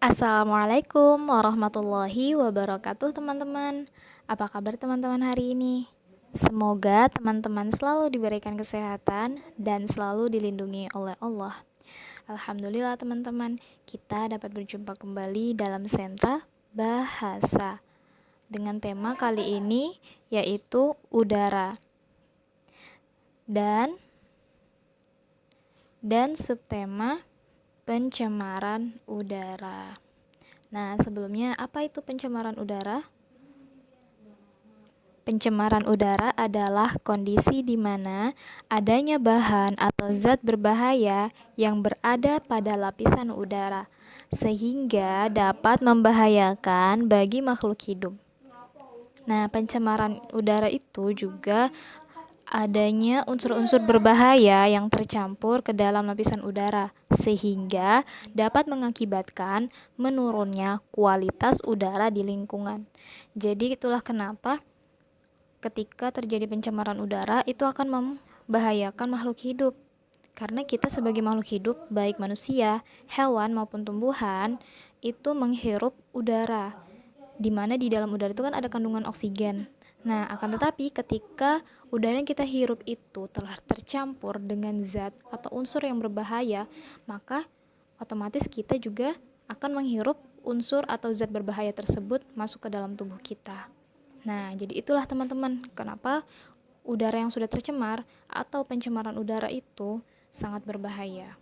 Assalamualaikum warahmatullahi wabarakatuh teman-teman. Apa kabar teman-teman hari ini? Semoga teman-teman selalu diberikan kesehatan dan selalu dilindungi oleh Allah. Alhamdulillah teman-teman, kita dapat berjumpa kembali dalam sentra bahasa dengan tema kali ini yaitu udara dan subtema pencemaran udara. Nah, sebelumnya apa itu pencemaran udara? Pencemaran udara adalah kondisi di mana adanya bahan atau zat berbahaya yang berada pada lapisan udara, sehingga dapat membahayakan bagi makhluk hidup. Nah, pencemaran udara itu juga adanya unsur-unsur berbahaya yang tercampur ke dalam lapisan udara, sehingga dapat mengakibatkan menurunnya kualitas udara di lingkungan. Jadi itulah kenapa ketika terjadi pencemaran udara itu akan membahayakan makhluk hidup. Karena kita sebagai makhluk hidup, baik manusia, hewan maupun tumbuhan, itu menghirup udara. Di mana di dalam udara itu kan ada kandungan oksigen. Nah, akan tetapi ketika udara yang kita hirup itu telah tercampur dengan zat atau unsur yang berbahaya, maka otomatis kita juga akan menghirup unsur atau zat berbahaya tersebut masuk ke dalam tubuh kita. Nah, jadi itulah teman-teman, kenapa udara yang sudah tercemar atau pencemaran udara itu sangat berbahaya.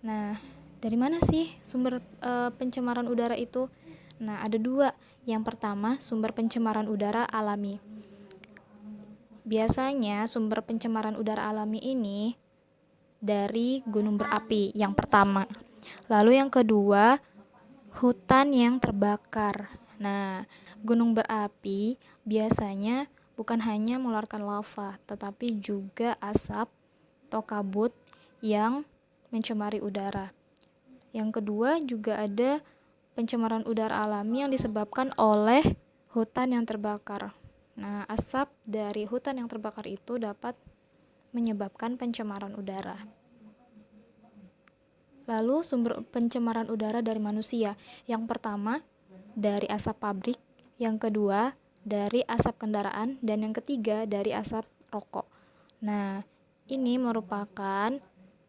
Nah, dari mana sih sumber pencemaran udara itu? Nah, ada dua. Yang pertama, sumber pencemaran udara alami. Biasanya sumber pencemaran udara alami ini dari gunung berapi yang pertama. Lalu yang kedua, hutan yang terbakar. Nah, gunung berapi biasanya bukan hanya mengeluarkan lava, tetapi juga asap atau kabut yang mencemari udara. Yang kedua juga ada pencemaran udara alami yang disebabkan oleh hutan yang terbakar. Nah, asap dari hutan yang terbakar itu dapat menyebabkan pencemaran udara. Lalu sumber pencemaran udara dari manusia. Yang pertama, dari asap pabrik, yang kedua dari asap kendaraan, dan yang ketiga dari asap rokok. Nah, ini merupakan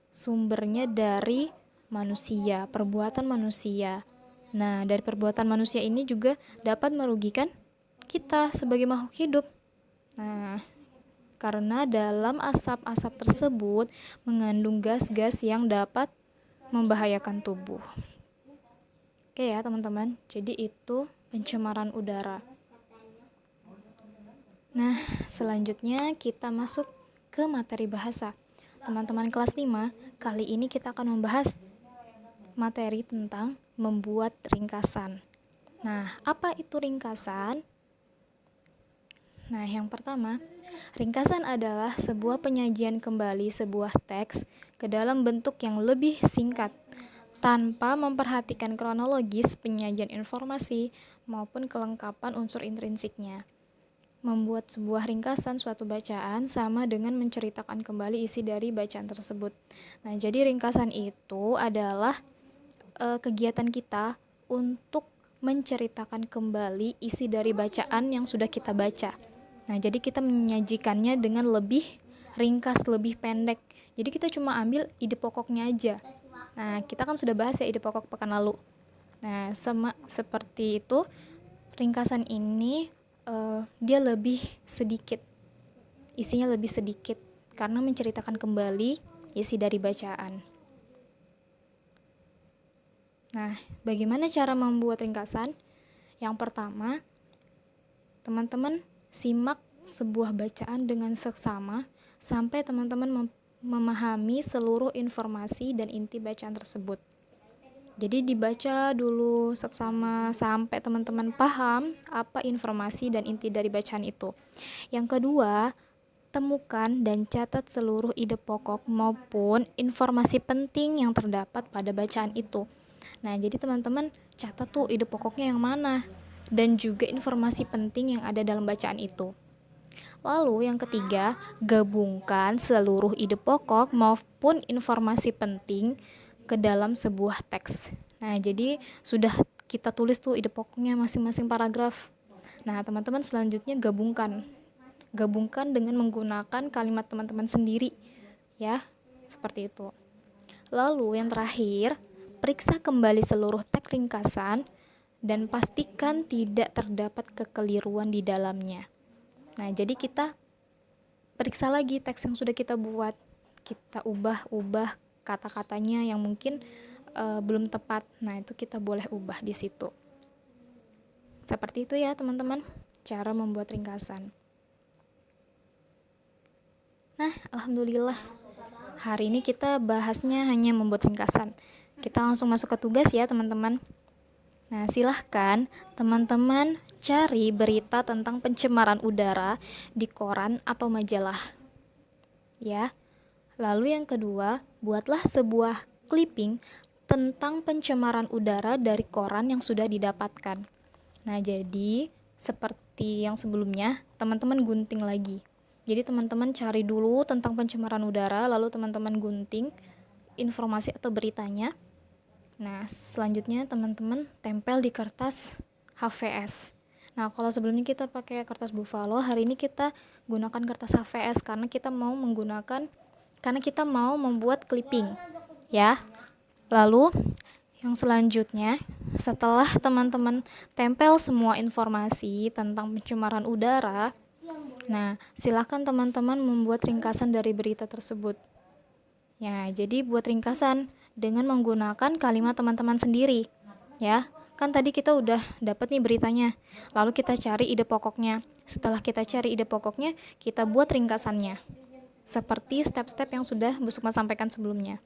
sumbernya dari manusia, perbuatan manusia. Nah, dari perbuatan manusia ini juga dapat merugikan kita sebagai makhluk hidup. Nah, karena dalam asap-asap tersebut mengandung gas-gas yang dapat membahayakan tubuh. Oke ya teman-teman, jadi itu pencemaran udara. Nah, selanjutnya kita masuk ke materi bahasa. Teman-teman kelas 5, kali ini kita akan membahas materi tentang membuat ringkasan. Nah, apa itu ringkasan? Nah, yang pertama, ringkasan adalah sebuah penyajian kembali sebuah teks ke dalam bentuk yang lebih singkat tanpa memperhatikan kronologis penyajian informasi maupun kelengkapan unsur intrinsiknya. Membuat sebuah ringkasan suatu bacaan sama dengan menceritakan kembali isi dari bacaan tersebut. Nah, jadi ringkasan itu adalah kegiatan kita untuk menceritakan kembali isi dari bacaan yang sudah kita baca. Nah, jadi kita menyajikannya dengan lebih ringkas, lebih pendek. Jadi kita cuma ambil ide pokoknya aja. Nah, kita kan sudah bahas ya ide pokok pekan lalu. Nah, sama seperti itu, ringkasan ini dia lebih sedikit, isinya lebih sedikit karena menceritakan kembali isi dari bacaan. Nah, bagaimana cara membuat ringkasan? Yang pertama, teman-teman simak sebuah bacaan dengan seksama sampai teman-teman memahami seluruh informasi dan inti bacaan tersebut. Jadi dibaca dulu seksama sampai teman-teman paham apa informasi dan inti dari bacaan itu. Yang kedua, temukan dan catat seluruh ide pokok maupun informasi penting yang terdapat pada bacaan itu. Nah, jadi teman-teman catat tuh ide pokoknya yang mana dan juga informasi penting yang ada dalam bacaan itu. Lalu yang ketiga, gabungkan seluruh ide pokok maupun informasi penting ke dalam sebuah teks. Nah, jadi sudah kita tulis tuh ide pokoknya masing-masing paragraf. Nah, teman-teman selanjutnya gabungkan. Gabungkan dengan menggunakan kalimat teman-teman sendiri, ya. Seperti itu. Lalu yang terakhir, periksa kembali seluruh teks ringkasan dan pastikan tidak terdapat kekeliruan di dalamnya. Nah, jadi kita periksa lagi teks yang sudah kita buat. Kita ubah-ubah kata-katanya yang mungkin belum tepat. Nah, itu kita boleh ubah di situ. Seperti itu ya, teman-teman, cara membuat ringkasan. Nah, alhamdulillah. Hari ini kita bahasnya hanya membuat ringkasan. Kita langsung masuk ke tugas ya, teman-teman. Nah, silahkan teman-teman cari berita tentang pencemaran udara di koran atau majalah. Ya. Lalu yang kedua, buatlah sebuah clipping tentang pencemaran udara dari koran yang sudah didapatkan. Nah, jadi seperti yang sebelumnya, teman-teman gunting lagi. Jadi teman-teman cari dulu tentang pencemaran udara, lalu teman-teman gunting informasi atau beritanya. Nah, selanjutnya teman-teman tempel di kertas HVS. Nah, kalau sebelumnya kita pakai kertas buffalo, hari ini kita gunakan kertas HVS karena kita mau membuat clipping, ya. Lalu yang selanjutnya, setelah teman-teman tempel semua informasi tentang pencemaran udara, nah, silakan teman-teman membuat ringkasan dari berita tersebut. Ya, jadi buat ringkasan dengan menggunakan kalimat teman-teman sendiri, ya. Kan tadi kita udah dapat nih beritanya, lalu kita cari ide pokoknya. Setelah kita cari ide pokoknya, kita buat ringkasannya. Seperti step-step yang sudah Bu Sukma sampaikan sebelumnya.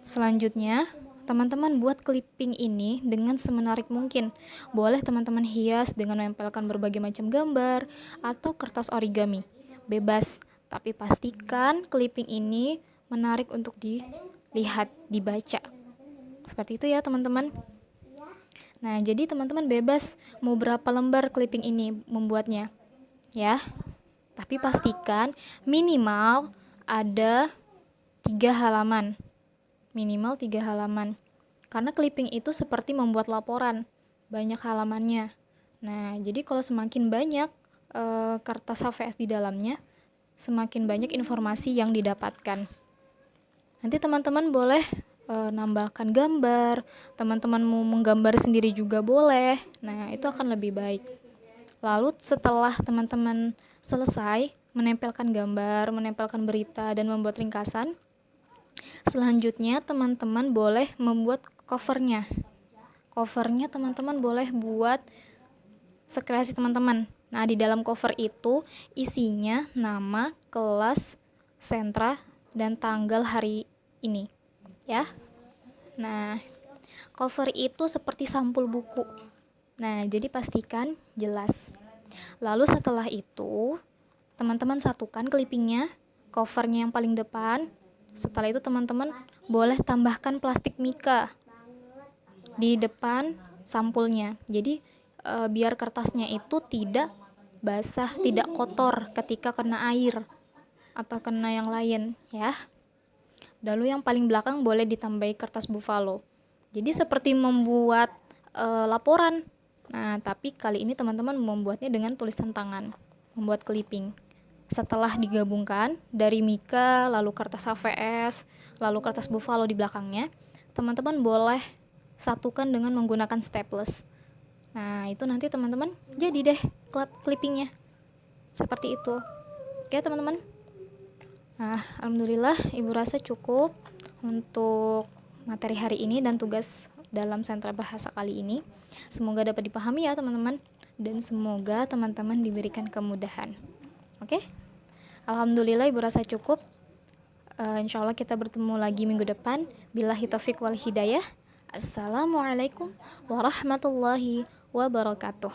Selanjutnya, teman-teman buat clipping ini dengan semenarik mungkin. Boleh teman-teman hias dengan menempelkan berbagai macam gambar atau kertas origami. Bebas, tapi pastikan clipping ini menarik untuk dilihat, dibaca. Seperti itu ya, teman-teman. Nah, jadi teman-teman bebas mau berapa lembar clipping ini membuatnya. Ya. Tapi pastikan minimal ada 3 halaman. Minimal 3 halaman. Karena clipping itu seperti membuat laporan, banyak halamannya. Nah, jadi kalau semakin banyak kertas HVS di dalamnya, semakin banyak informasi yang didapatkan. Nanti teman-teman boleh nambahkan gambar, teman-teman mau menggambar sendiri juga boleh. Nah, itu akan lebih baik. Lalu setelah teman-teman selesai menempelkan gambar, menempelkan berita, dan membuat ringkasan, selanjutnya teman-teman boleh membuat covernya. Covernya teman-teman boleh buat sekreasi teman-teman. Nah, di dalam cover itu isinya nama, kelas, sentra, dan tanggal hari ini. Ya. Nah, cover itu seperti sampul buku. Nah, jadi pastikan jelas. Lalu setelah itu, teman-teman satukan clippingnya, covernya yang paling depan. Setelah itu teman-teman boleh tambahkan plastik mika di depan sampulnya. Jadi biar kertasnya itu tidak basah, tidak kotor ketika kena air atau kena yang lain, ya. Lalu yang paling belakang boleh ditambahi kertas buffalo. Jadi seperti membuat laporan. Nah, tapi kali ini teman-teman membuatnya dengan tulisan tangan, membuat clipping. Setelah digabungkan dari mika, lalu kertas HVS, lalu kertas buffalo di belakangnya, teman-teman boleh satukan dengan menggunakan staples. Nah, itu nanti teman-teman jadi deh clippingnya. Seperti itu. Oke, teman-teman. Nah, alhamdulillah Ibu rasa cukup untuk materi hari ini dan tugas dalam sentra bahasa kali ini. Semoga dapat dipahami ya, teman-teman. Dan semoga teman-teman diberikan kemudahan. Oke? Alhamdulillah Ibu rasa cukup. Insya Allah kita bertemu lagi minggu depan. Billahi taufiq wal hidayah. Assalamualaikum warahmatullahi wabarakatuh.